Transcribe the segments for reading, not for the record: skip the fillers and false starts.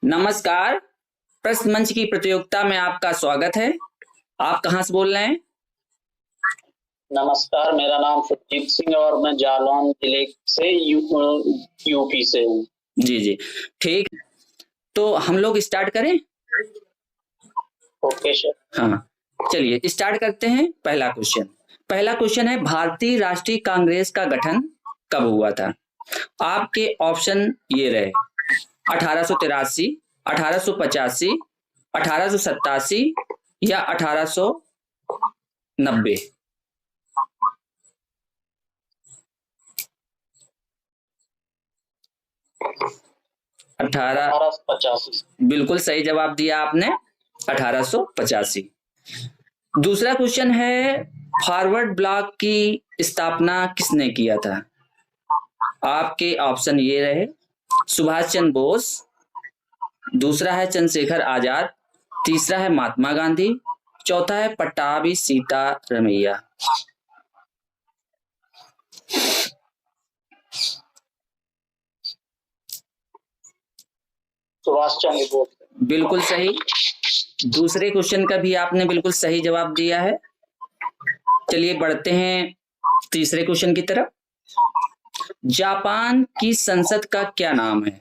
नमस्कार। प्रश्न मंच की प्रतियोगिता में आपका स्वागत है। आप कहाँ से बोल रहे हैं? नमस्कार, मेरा नाम सुखजीत सिंह और मैं जालौन जिले से यूपी से हूँ। जी जी, ठीक। तो हम लोग स्टार्ट करें? Okay sir. हाँ, चलिए स्टार्ट करते हैं। पहला क्वेश्चन है, भारतीय राष्ट्रीय कांग्रेस का गठन कब हुआ था? आपके ऑप्शन ये रहे: 1883, 1885, 1887 या 1890। 1885। बिल्कुल सही जवाब दिया आपने, 1885। दूसरा क्वेश्चन है, फॉरवर्ड ब्लॉक की स्थापना किसने किया था? आपके ऑप्शन ये रहे: सुभाष चंद्र बोस, दूसरा है चंद्रशेखर आजाद, तीसरा है महात्मा गांधी, चौथा है पट्टाभी सीतारमैया। सुभाष चंद्र बोस। बिल्कुल सही। दूसरे क्वेश्चन का भी आपने बिल्कुल सही जवाब दिया है। चलिए बढ़ते हैं तीसरे क्वेश्चन की तरफ। जापान की संसद का क्या नाम है?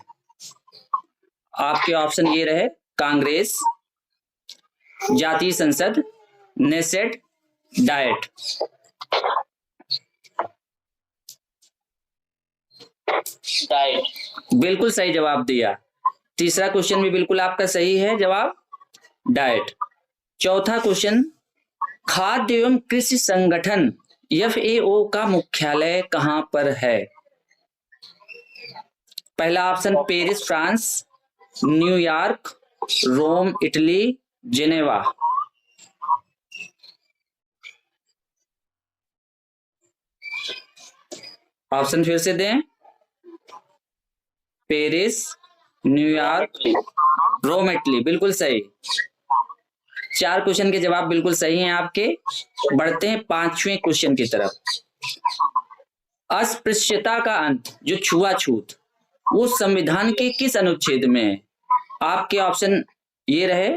आपके ऑप्शन ये रहे: कांग्रेस, जातीय संसद, नेसेट, डाइट। डाइट। बिल्कुल सही जवाब दिया। तीसरा क्वेश्चन भी बिल्कुल आपका सही है जवाब, डाइट। चौथा क्वेश्चन, खाद्य एवं कृषि संगठन FAO का मुख्यालय कहां पर है? पहला option Paris France, New York, Rome Italy, Geneva. Option फिर से दें: पेरिस, न्यूयॉर्क, रोम इटली। बिल्कुल सही। 4 क्वेश्चन के जवाब बिल्कुल सही हैं आपके। बढ़ते हैं 5वें क्वेश्चन की तरफ। अस्पृश्यता का अंत, जो छुआछूत, वो संविधान के किस अनुच्छेद में है? आपके ऑप्शन ये रहे: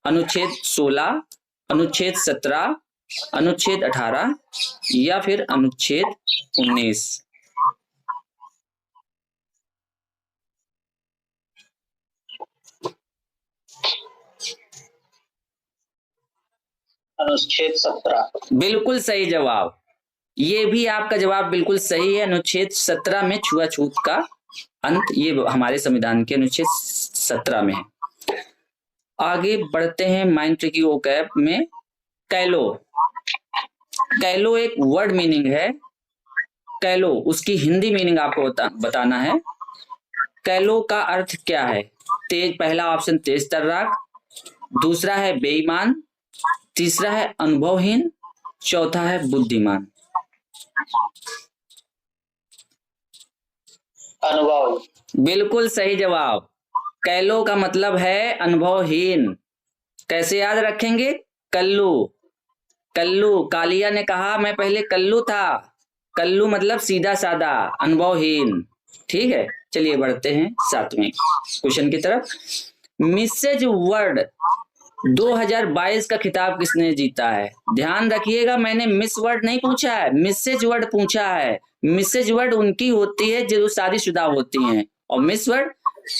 अनुच्छेद 16, अनुच्छेद 17, अनुच्छेद 18 या फिर अनुच्छेद 19। अनुच्छेद 17। बिल्कुल सही जवाब। ये भी आपका जवाब बिल्कुल सही है। अनुच्छेद 17 में छुआछूत का अंत, ये हमारे संविधान के अनुच्छेद 17 में है। आगे बढ़ते हैं माइंड ट्रिकी वोकैब में। कैलो, कैलो एक वर्ड मीनिंग है। कैलो, उसकी हिंदी मीनिंग आपको बताना है। कैलो का अर्थ क्या है? तेज, पहला ऑप्शन तेज तर्राक, दूसरा है बेईमान, तीसरा है अनुभवहीन, चौथा है बुद्धिमान। अनुभव। बिल्कुल सही जवाब। कैलो का मतलब है अनुभवहीन। कैसे याद रखेंगे? कल्लू, कल्लू, कालिया ने कहा मैं पहले कल्लू था। कल्लू मतलब सीधा साधा, अनुभवहीन। ठीक है, चलिए बढ़ते हैं 7वें क्वेश्चन की तरफ। मिसेज वर्ल्ड 2022 का खिताब किसने जीता है? ध्यान रखिएगा, मैंने मिस वर्ल्ड नहीं पूछा है, मिसेज वर्ल्ड पूछा है। मिसेज वर्ल्ड उनकी होती है जो शादीशुदा होती हैं, और मिस वर्ल्ड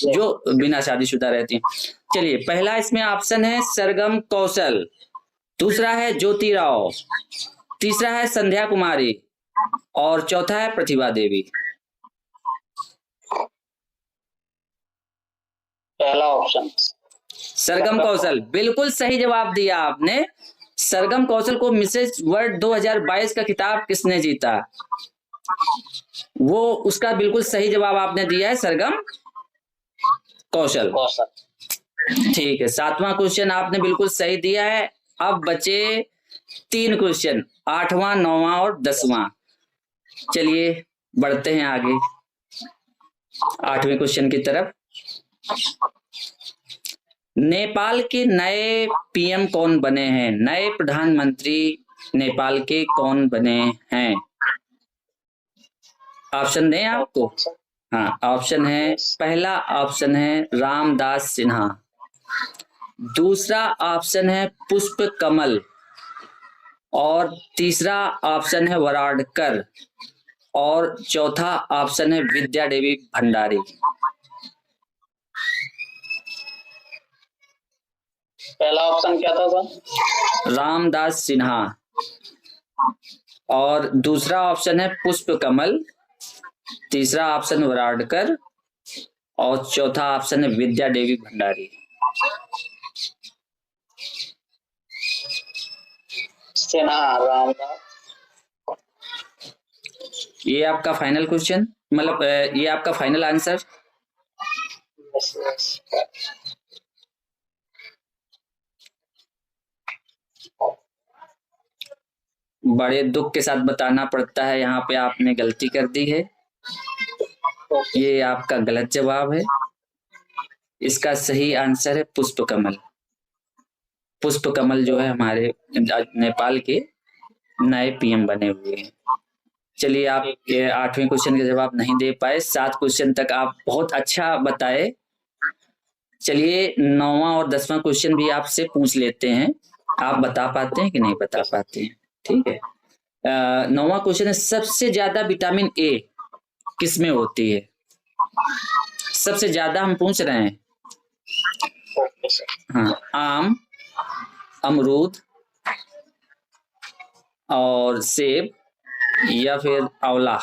जो बिना शादीशुदा रहती हैं। चलिए, पहला इसमें ऑप्शन है सरगम कौशल, दूसरा है ज्योति राव, तीसरा है संध्या कुमारी और चौथा है प्रतिभा देवी। पहला ऑप्शन सरगम कौशल। बिल्कुल सही जवाब दिया आपने। सरगम कौशल को मिसेज वर्ल्ड 2022 का खिताब किसने जीता? वो उसका बिल्कुल सही जवाब आपने दिया है, सरगम कौशल। ठीक है, 7वां क्वेश्चन आपने बिल्कुल सही दिया है। अब बचे 3 क्वेश्चन, 8वां, 9वां और 10वां। चलिए बढ़ते हैं आगे 8वें क्वेश्चन की तरफ। नेपाल के नए PM कौन बने हैं? नए प्रधानमंत्री नेपाल के कौन बने हैं? ऑप्शन दें आपको? हाँ, ऑप्शन है, पहला ऑप्शन है रामदास सिन्हा, दूसरा ऑप्शन है पुष्प कमल, और तीसरा ऑप्शन है वराडकर, और चौथा ऑप्शन है विद्या देवी भंडारी। पहला ऑप्शन क्या था सर? रामदास सिन्हा, और दूसरा ऑप्शन है पुष्प कमल, तीसरा ऑप्शन वराडकर, और चौथा ऑप्शन है विद्या देवी भंडारी। सिन्हा, रामदास। ये आपका फाइनल क्वेश्चन, मतलब ये आपका फाइनल आंसर? Yes, yes. बड़े दुख के साथ बताना पड़ता है, यहाँ पे आपने गलती कर दी है, ये आपका गलत जवाब है। इसका सही आंसर है पुष्प कमल। पुष्प कमल जो है हमारे नेपाल के नए पीएम बने हुए हैं। चलिए, आप ये 8वें क्वेश्चन का जवाब नहीं दे पाए, 7 क्वेश्चन तक आप बहुत अच्छा बताए। चलिए 9वां और 10वां क्वेश्चन भी आपसे पूछ लेते हैं, आप बता पाते हैं कि नहीं बता पाते हैं? ठीक है। 9वां क्वेश्चन है, सबसे ज्यादा विटामिन ए किस में होती है? सबसे ज्यादा हम पूछ रहे हैं। Okay sir. हाँ, आम, अमरूद और सेब, या फिर आंवला?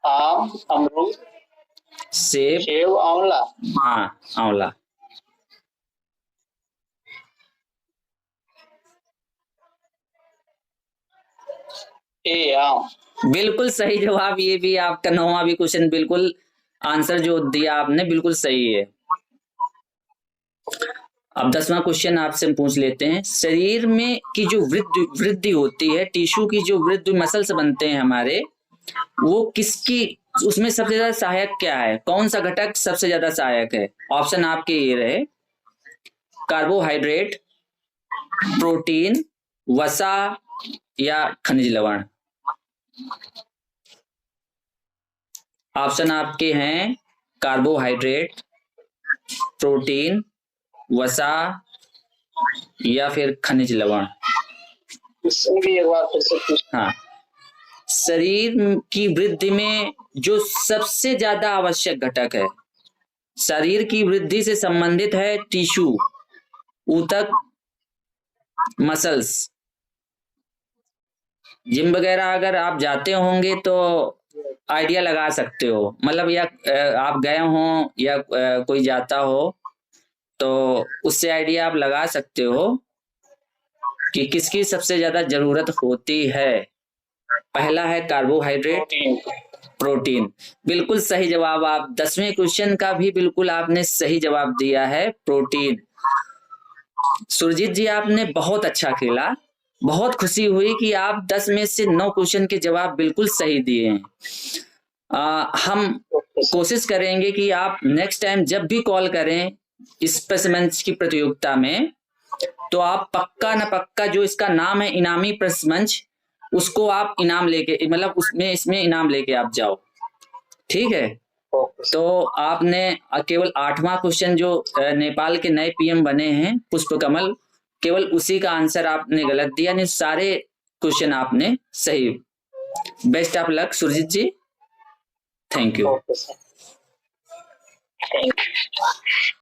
आम, अमरूद, सेब, सेब, आंवला। हाँ आंवला। ए, आम। बिल्कुल सही जवाब, ये भी आपका 9वां भी क्वेश्चन बिल्कुल आंसर जो दिया आपने बिल्कुल सही है। अब 10वां क्वेश्चन आपसे हम पूछ लेते हैं, शरीर में की जो वृद्धि होती है, टिश्यू की जो वृद्धि, मसल्स बनते हैं हमारे, वो किसकी, उसमें सबसे ज्यादा सहायक क्या है? कौन सा घटक सबसे ज्यादा सहायक है? ऑप्शन आपके ये रहे, कार्बोहाइड्रेट, प्रोटीन, वसा, या खनिज लवण। ऑप्शन आपके हैं कार्बोहाइड्रेट, प्रोटीन, वसा, या फिर खनिज लवण। इसमें भी एक बार फिर से पूछ। हाँ, शरीर की वृद्धि में जो सबसे ज्यादा आवश्यक घटक है, शरीर की वृद्धि से संबंधित है टिश्यू, ऊतक, मसल्स। जिम वगैरह अगर आप जाते होंगे तो आइडिया लगा सकते हो, मतलब या आप गए हो या कोई जाता हो तो उससे आइडिया आप लगा सकते हो कि किसकी सबसे ज्यादा जरूरत होती है। पहला है कार्बोहाइड्रेट, प्रोटीन। बिल्कुल सही जवाब, आप 10वें क्वेश्चन का भी बिल्कुल आपने सही जवाब दिया है, प्रोटीन। सुरजीत जी, आपने बहुत अच्छा खेला, बहुत खुशी हुई कि आप 10 में से 9 क्वेश्चन के जवाब बिल्कुल सही दिए हैं। हम कोशिश करेंगे कि आप नेक्स्ट टाइम जब भी कॉल करें स्पेसिमेन की प्रतियोगिता में, तो आप पक्का न पक्का जो इसका नाम है इनामी प्रश्न मंच, उसको आप इनाम लेके, मतलब उसमें इसमें इनाम लेके आप जाओ, ठीक है? तो आपने केवल 8वां क्वेश्चन जो नेपाल के नए पीएम बने हैं पुष्प कमल, केवल उसी का आंसर आपने गलत दिया, नहीं सारे क्वेश्चन आपने सही। Best of luck Surjit ji, thank you.